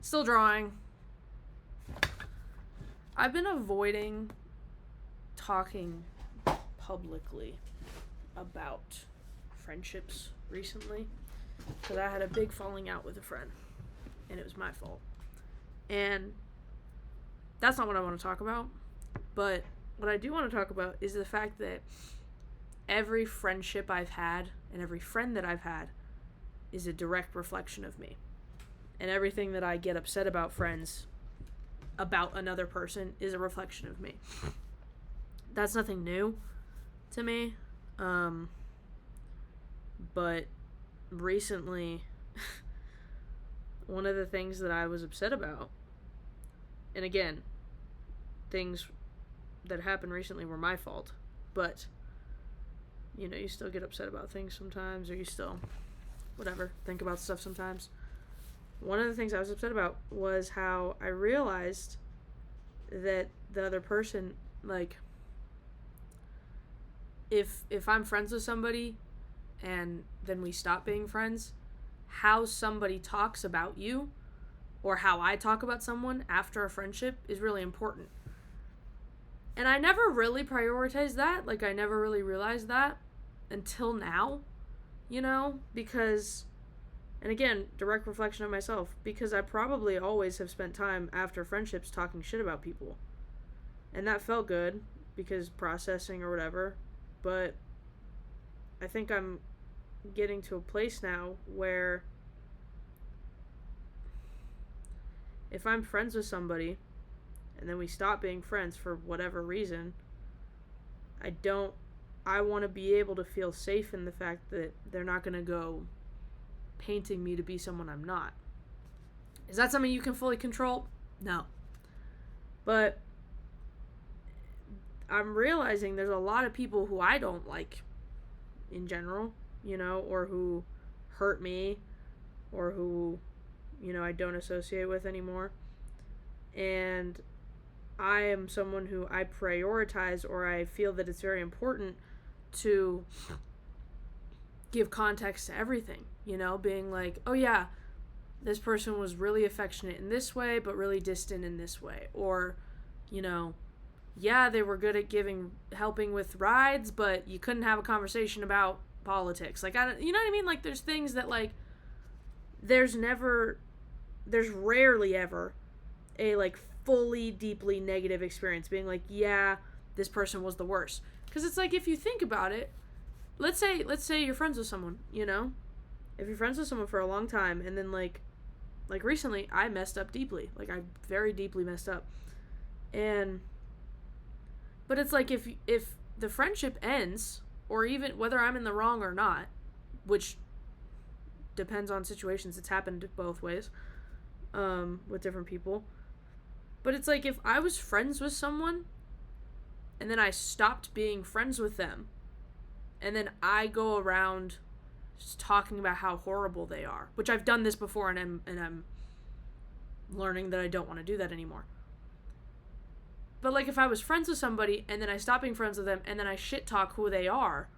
Still drawing. I've been avoiding talking publicly about friendships recently because I had a big falling out with a friend and it was my fault. And that's not what I want to talk about. But what I do want to talk about is the fact that every friendship I've had and every friend that I've had is a direct reflection of me. And everything that I get upset about friends about another person is a reflection of me. That's nothing new to me. But recently, one of the things that I was upset about, and again, things that happened recently were my fault, but, you still get upset about things sometimes, or you still, whatever, think about stuff sometimes. One of the things I was upset about was how I realized that the other person, like, if I'm friends with somebody and then we stop being friends, how somebody talks about you or how I talk about someone after a friendship is really important. And I never really prioritized that. Like, I never really realized that until now, because, and again, direct reflection of myself, because I probably always have spent time after friendships talking shit about people. And that felt good because processing or whatever. But I think I'm getting to a place now where if I'm friends with somebody and then we stop being friends for whatever reason, I want to be able to feel safe in the fact that they're not going to go painting me to be someone I'm not. Is that something you can fully control? No. But I'm realizing there's a lot of people who I don't like in general, or who hurt me, or who, I don't associate with anymore. And I am someone who I prioritize, or I feel that it's very important to give context to everything, being like, oh yeah, this person was really affectionate in this way, but really distant in this way. Or, yeah, they were good at helping with rides, but you couldn't have a conversation about politics. Like, you know what I mean? Like, there's things that, like, there's rarely ever a, like, fully, deeply negative experience being like, yeah, this person was the worst. Because it's like, if you think about it, let's say you're friends with someone, if you're friends with someone for a long time, and then, like recently, I messed up deeply. Like, I very deeply messed up. But it's like, if the friendship ends, or even whether I'm in the wrong or not, which depends on situations, it's happened both ways, with different people. But it's like, if I was friends with someone, and then I stopped being friends with them, and then I go around just talking about how horrible they are, which I've done this before, and I'm learning that I don't want to do that anymore. But, like, if I was friends with somebody, and then I stop being friends with them, and then I shit talk who they are,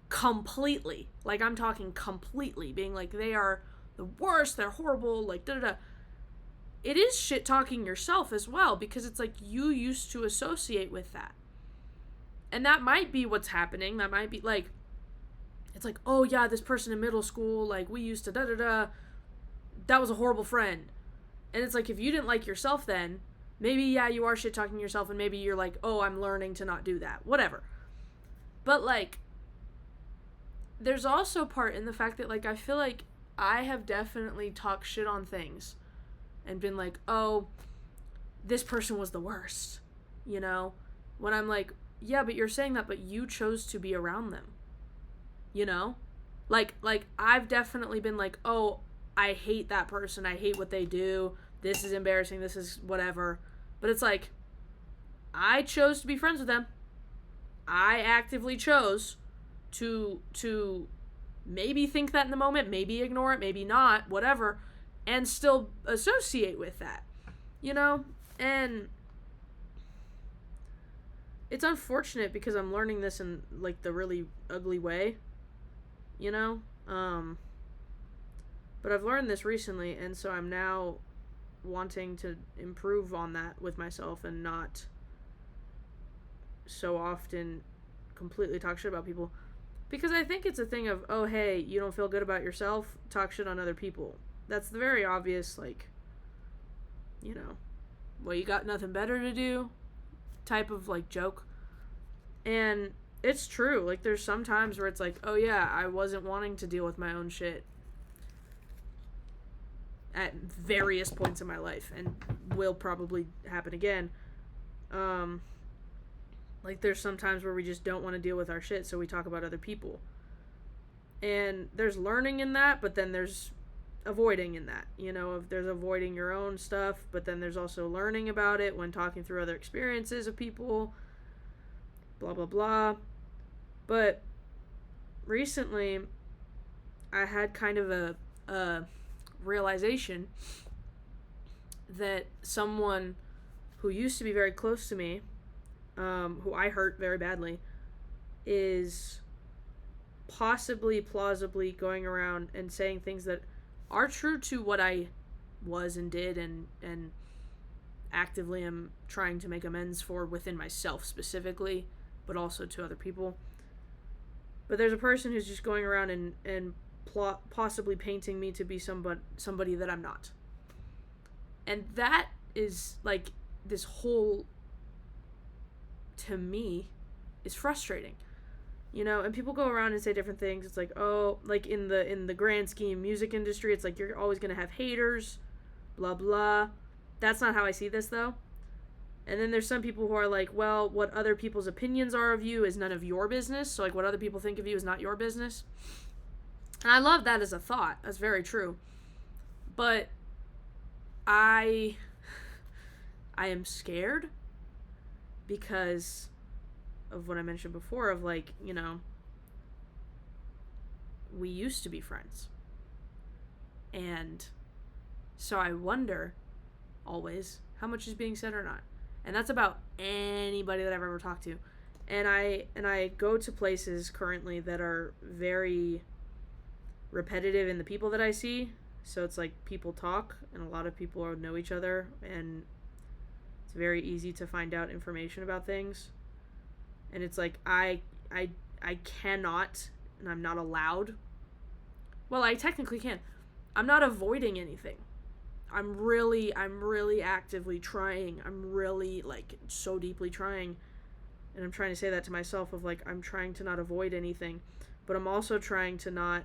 completely, like, I'm talking completely, being like, they are the worst, they're horrible, like, da-da-da. It is shit talking yourself as well, because it's like, you used to associate with that. And that might be what's happening. That might be, like, it's like, oh yeah, this person in middle school, like, we used to da-da-da, that was a horrible friend. And it's like, if you didn't like yourself then, maybe, yeah, you are shit-talking yourself, and maybe you're like, oh, I'm learning to not do that. Whatever. But, like, there's also part in the fact that, like, I feel like I have definitely talked shit on things and been like, oh, this person was the worst, when I'm like, yeah, but you're saying that, but you chose to be around them, like I've definitely been like, oh, I hate that person, I hate what they do, this is embarrassing, this is whatever. But it's like, I chose to be friends with them. I actively chose to maybe think that in the moment, maybe ignore it, maybe not, whatever, and still associate with that, and it's unfortunate because I'm learning this in, like, the really ugly way, but I've learned this recently, and so I'm now wanting to improve on that with myself and not so often completely talk shit about people. Because I think it's a thing of, oh, hey, you don't feel good about yourself, talk shit on other people. That's the very obvious, like, well, you got nothing better to do type of, like, joke. And it's true. Like, there's some times where it's like, oh, yeah, I wasn't wanting to deal with my own shit at various points in my life, and will probably happen again. Like, there's some times where we just don't want to deal with our shit, so we talk about other people. And there's learning in that, but then there's avoiding in that. If there's avoiding your own stuff, but then there's also learning about it when talking through other experiences of people, blah, blah, blah. But recently, I had kind of a realization that someone who used to be very close to me, who I hurt very badly, is possibly, plausibly going around and saying things that are true to what I was and did and actively am trying to make amends for within myself specifically, but also to other people. But there's a person who's just going around and possibly painting me to be somebody that I'm not. And that is, like, this whole, to me, is frustrating. And people go around and say different things. It's like, oh, like in the grand scheme music industry, it's like you're always going to have haters, blah, blah. That's not how I see this, though. And then there's some people who are like, well, what other people's opinions are of you is none of your business. So, like, what other people think of you is not your business. And I love that as a thought. That's very true. But I am scared because of what I mentioned before of, like, we used to be friends. And so I wonder always how much is being said or not. And that's about anybody that I've ever talked to. And I go to places currently that are very repetitive in the people that I see. So it's like people talk, and a lot of people know each other, and it's very easy to find out information about things. And it's like I cannot, and I'm not allowed. Well, I technically can. I'm not avoiding anything. I'm really actively trying. I'm really, like, so deeply trying. And I'm trying to say that to myself of, like, I'm trying to not avoid anything. But I'm also trying to not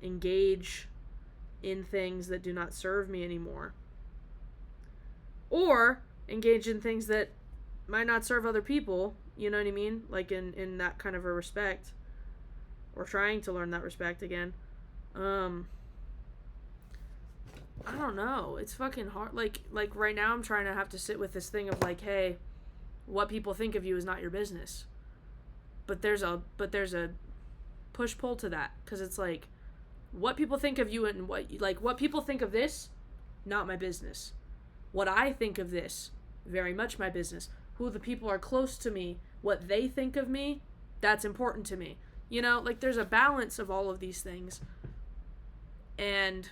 engage in things that do not serve me anymore. Or engage in things that might not serve other people, you know what I mean? Like, in that kind of a respect. Or trying to learn that respect again. I don't know. It's fucking hard. Like right now I'm trying to have to sit with this thing of, like, hey, what people think of you is not your business. But there's a push-pull to that. Because it's like, what people think of you and what people think of this, not my business. What I think of this, very much my business. Who the people are close to me, what they think of me, that's important to me. Like, there's a balance of all of these things. And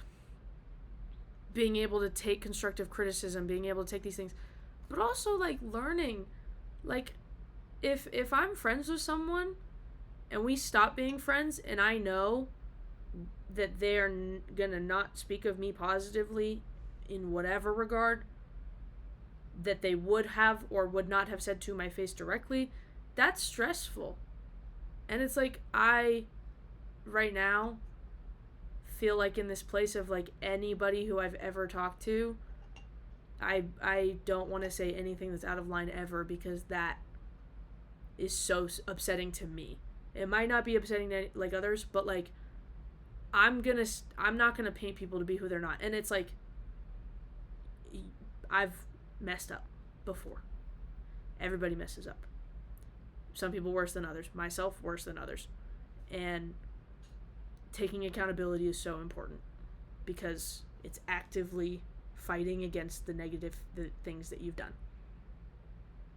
being able to take constructive criticism, being able to take these things, but also, like, learning, like, if I'm friends with someone and we stop being friends and I know that they're gonna not speak of me positively in whatever regard that they would have or would not have said to my face directly, that's stressful. And it's like, I right now feel like in this place of, like, anybody who I've ever talked to, I don't want to say anything that's out of line ever, because that is so upsetting to me. It might not be upsetting to, like, others, but, like, I'm not gonna paint people to be who they're not. And it's like, I've messed up before. Everybody messes up. Some people worse than others. Myself worse than others. And taking accountability is so important, because it's actively fighting against the things that you've done.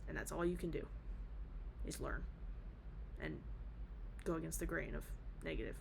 And that's all you can do, is learn and go against the grain of negative.